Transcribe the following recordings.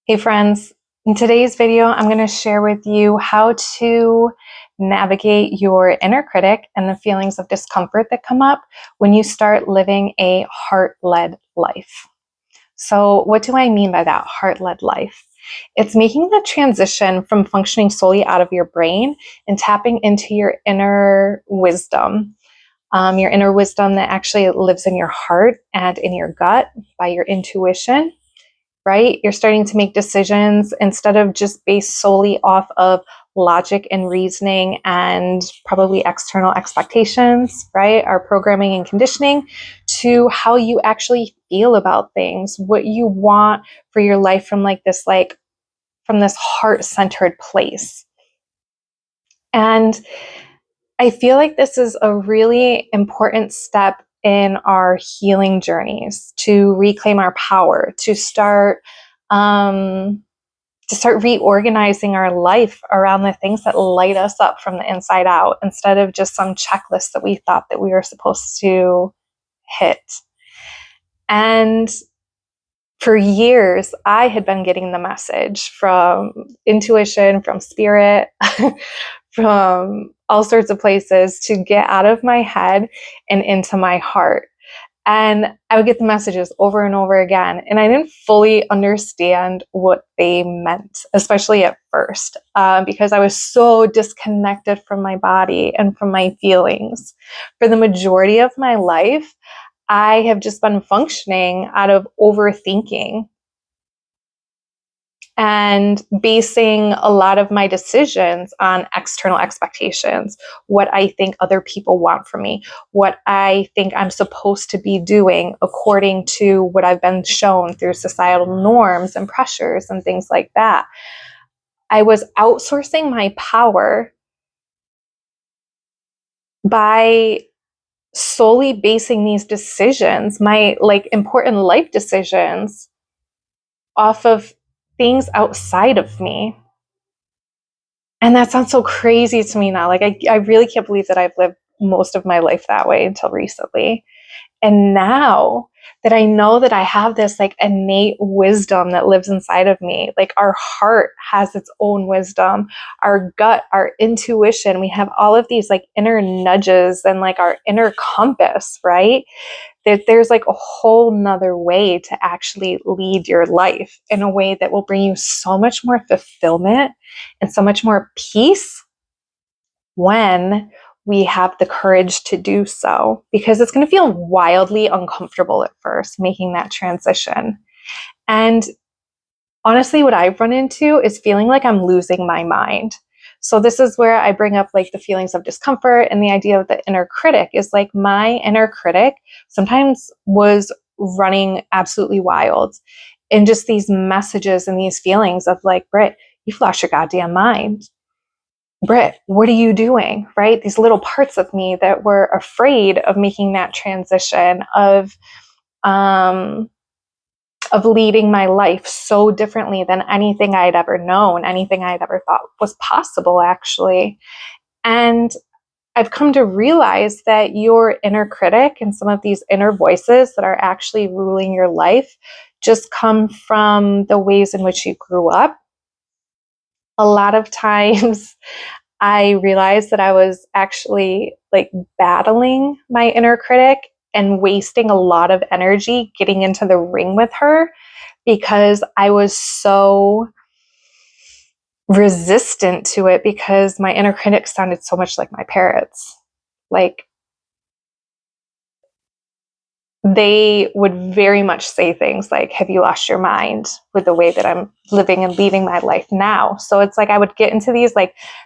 Hey friends, in today's video, I'm going to share with you how to navigate your inner critic and the feelings of discomfort that come up when you start living a heart-led life. So what do I mean by that, heart-led life? It's making the transition from functioning solely out of your brain and tapping into your inner wisdom. Your inner wisdom that actually lives in your heart and in your gut by your intuition. Right? You're starting to make decisions instead of just based solely off of logic and reasoning and probably external expectations, right? Our programming and conditioning, to how you actually feel about things, what you want for your life from from this heart-centered place. And I feel like this is a really important step in our healing journeys to reclaim our power, to start reorganizing our life around the things that light us up from the inside out, instead of just some checklist that we thought that we were supposed to hit. And for years, I had been getting the message from intuition, from spirit, from all sorts of places to get out of my head and into my heart. And I would get the messages over and over again, and I didn't fully understand what they meant, especially at first, because I was so disconnected from my body and from my feelings. For the majority of my life, I have just been functioning out of overthinking and basing a lot of my decisions on external expectations, what I think other people want from me, what I think I'm supposed to be doing according to what I've been shown through societal norms and pressures and things like that. I was outsourcing my power by solely basing these decisions, my important life decisions, off of things outside of me. And that sounds so crazy to me now. I really can't believe that I've lived most of my life that way until recently. And now that I know that I have this innate wisdom that lives inside of me, our heart has its own wisdom, our gut, our intuition, we have all of these inner nudges and our inner compass, right? That there's a whole nother way to actually lead your life in a way that will bring you so much more fulfillment and so much more peace when we have the courage to do so, because it's going to feel wildly uncomfortable at first, making that transition. And honestly, what I've run into is feeling like I'm losing my mind. So this is where I bring up the feelings of discomfort, and the idea of the inner critic is my inner critic sometimes was running absolutely wild, and just these messages and these feelings of Britt, you've lost your goddamn mind. Britt, what are you doing? Right? These little parts of me that were afraid of making that transition, of leading my life so differently than anything I'd ever known, anything I'd ever thought was possible, actually. And I've come to realize that your inner critic and some of these inner voices that are actually ruling your life just come from the ways in which you grew up. A lot of times I realized that I was actually battling my inner critic and wasting a lot of energy getting into the ring with her, because I was so resistant to it, because my inner critic sounded so much like my parents. They would very much say things like, have you lost your mind, with the way that I'm living and leading my life now. So it's I would get into these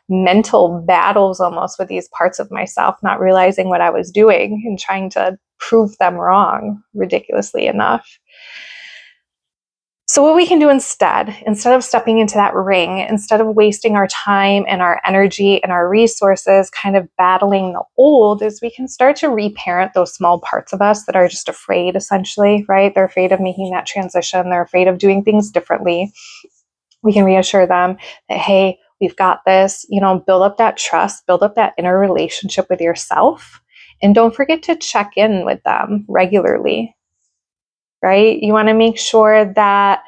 mental battles almost with these parts of myself, not realizing what I was doing and trying to prove them wrong, ridiculously enough. So what we can do instead of stepping into that ring, instead of wasting our time and our energy and our resources kind of battling the old, is we can start to reparent those small parts of us that are just afraid, essentially, right? They're afraid of making that transition. They're afraid of doing things differently. We can reassure them that, hey, we've got this, build up that trust, build up that inner relationship with yourself, and don't forget to check in with them regularly. Right? You want to make sure that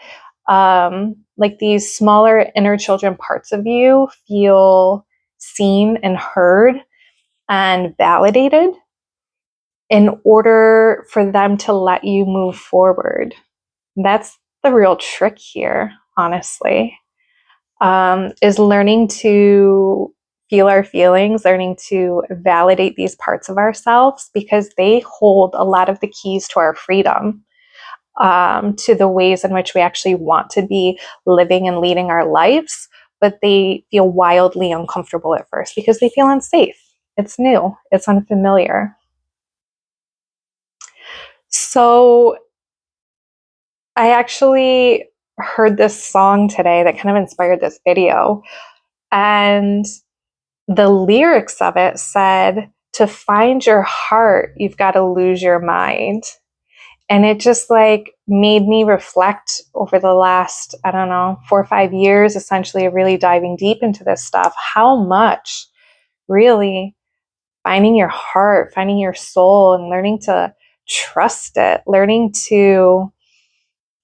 like these smaller inner children parts of you feel seen and heard and validated in order for them to let you move forward. That's the real trick here, honestly, is learning to feel our feelings, learning to validate these parts of ourselves, because they hold a lot of the keys to our freedom, to the ways in which we actually want to be living and leading our lives. But they feel wildly uncomfortable at first because they feel unsafe. It's new, it's unfamiliar. So I actually heard this song today that kind of inspired this video. And the lyrics of it said, to find your heart, you've got to lose your mind. And it just like made me reflect over the last, I don't know, 4 or 5 years, essentially really diving deep into this stuff, how much really finding your heart, finding your soul, and learning to trust it, learning to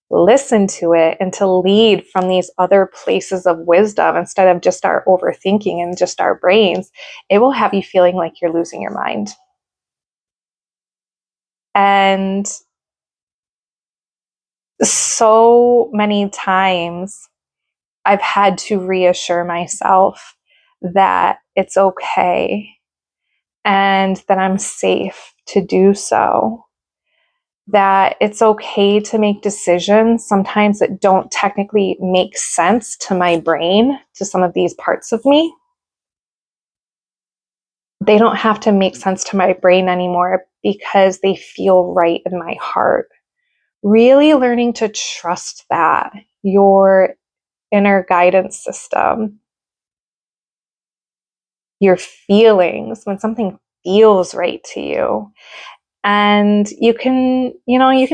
listen to it and to lead from these other places of wisdom instead of just our overthinking and just our brains, it will have you feeling like you're losing your mind. And so many times I've had to reassure myself that it's okay and that I'm safe to do so, that it's okay to make decisions sometimes that don't technically make sense to my brain, to some of these parts of me. They don't have to make sense to my brain anymore because they feel right in my heart. Really learning to trust that, your inner guidance system, your feelings, when something feels right to you. And you can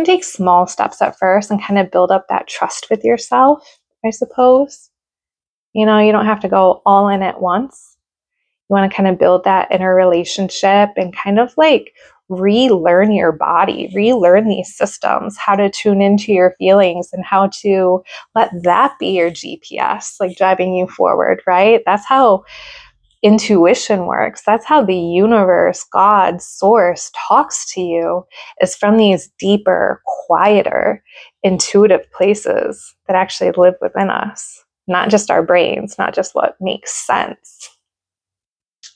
take small steps at first and kind of build up that trust with yourself, I suppose. You don't have to go all in at once. You want to kind of build that inner relationship and kind of like relearn your body, relearn these systems, how to tune into your feelings and how to let that be your GPS, like driving you forward, right? That's how intuition works. That's how the universe, God, source talks to you, is from these deeper, quieter, intuitive places that actually live within us, not just our brains, not just what makes sense.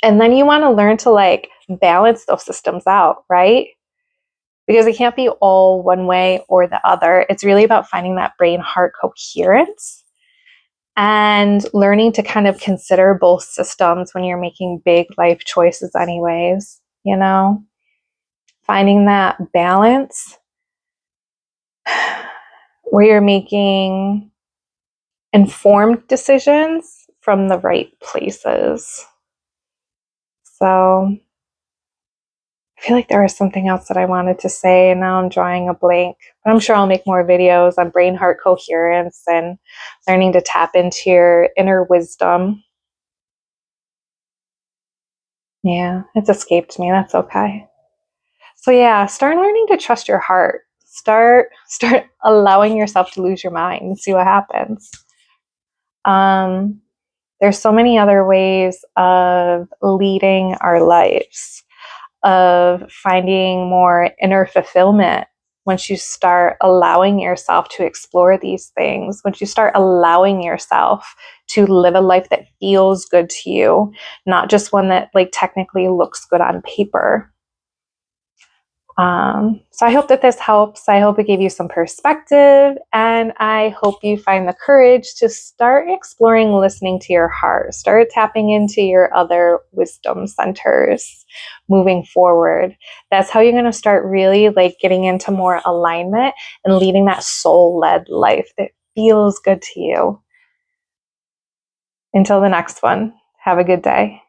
And then you want to learn to like balance those systems out, right? Because it can't be all one way or the other. It's really about finding that brain heart coherence and learning to kind of consider both systems when you're making big life choices anyways, finding that balance where you're making informed decisions from the right places. So I feel like there was something else that I wanted to say, and now I'm drawing a blank. But I'm sure I'll make more videos on brain heart coherence and learning to tap into your inner wisdom. Yeah, it's escaped me. That's okay. So yeah, start learning to trust your heart. Start allowing yourself to lose your mind and see what happens. There's so many other ways of leading our lives, of finding more inner fulfillment once you start allowing yourself to explore these things, once you start allowing yourself to live a life that feels good to you, not just one that like technically looks good on paper. So I hope that this helps. I hope it gave you some perspective, and I hope you find the courage to start exploring listening to your heart, start tapping into your other wisdom centers moving forward. That's how you're going to start really like getting into more alignment and leading that soul-led life that feels good to you. Until the next one, have a good day.